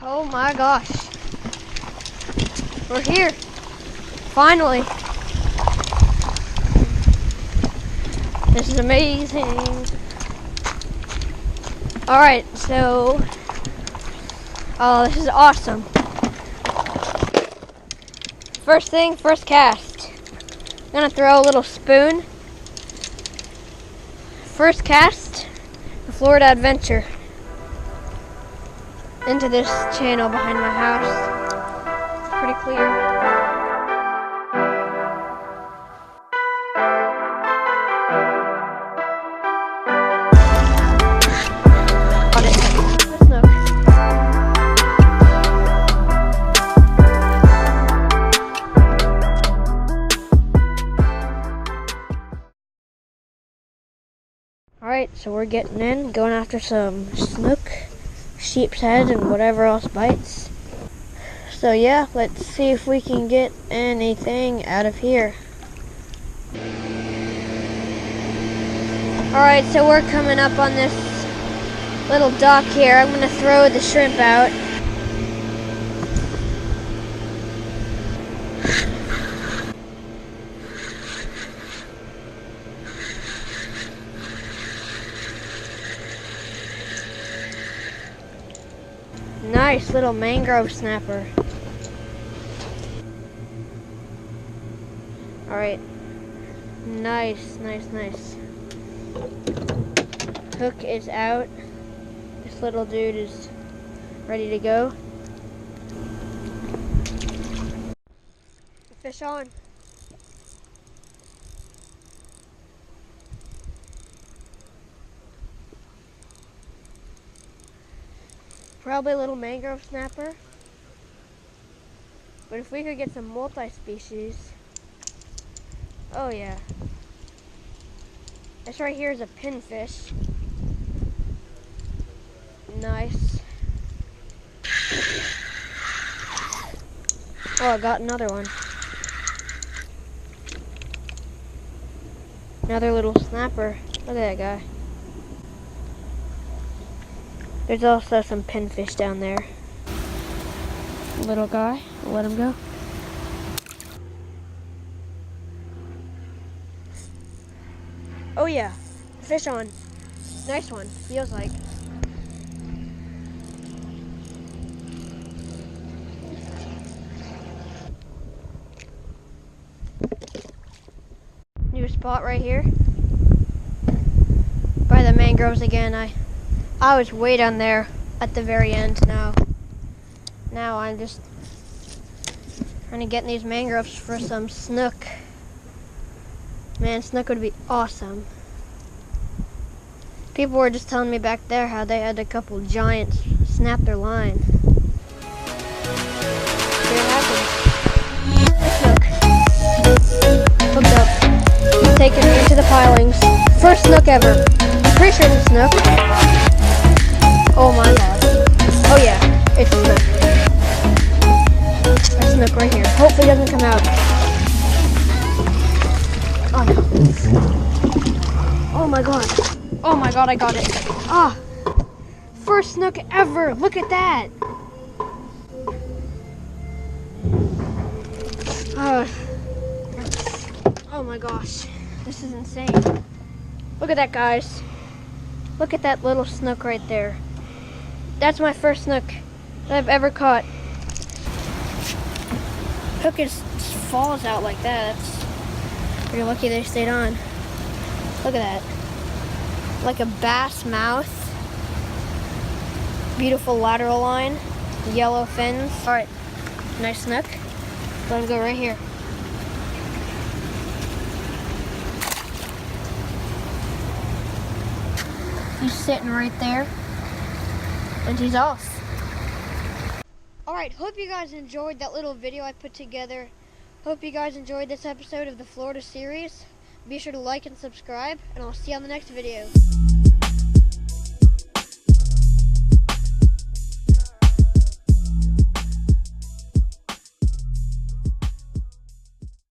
Oh my gosh. We're here. Finally. This is amazing. Alright, so this is awesome. First thing, first cast. I'm gonna throw a little spoon. First cast, the Florida Adventure. Into this channel behind my house. It's pretty clear. Alright, so we're getting in, going after some snook, sheep's head, and whatever else bites. So yeah, let's see if we can get anything out of here. Alright, so we're coming up on this little dock here. I'm going to throw the shrimp out. Nice little mangrove snapper. Alright. Nice, nice, nice. Hook is out. This little dude is ready to go. Fish on. Probably a little mangrove snapper. But if we could get some multi-species. Oh yeah. This right here is a pinfish. Nice. Oh, I got another one. Another little snapper. Look at that guy. There's also some pinfish down there. Little guy, I'll let him go. Oh yeah, fish on. Nice one, feels like. New spot right here. By the mangroves again. I was way down there at the very end now. Now I'm just trying to get in these mangroves for some snook. Man, snook would be awesome. People were just telling me back there how they had a couple giants snap their line. See what happens. Snook. Hooked up. Taking me into the pilings. First snook ever. I'm pretty sure it's a snook. Oh my god. Oh yeah, it's a snook. A snook right here. Hopefully it doesn't come out. Oh no. Oh my god. Oh my god, I got it. Ah! First snook ever! Look at that! Oh my gosh. This is insane. Look at that, guys. Look at that little snook right there. That's my first snook that I've ever caught. Hook just falls out like that. That's pretty lucky they stayed on. Look at that. Like a bass mouth. Beautiful lateral line. Yellow fins. Alright, nice snook. Let him go right here. He's sitting right there. And he's off. Alright, hope you guys enjoyed that little video I put together. Hope you guys enjoyed this episode of the Florida series. Be sure to like and subscribe, and I'll see you on the next video.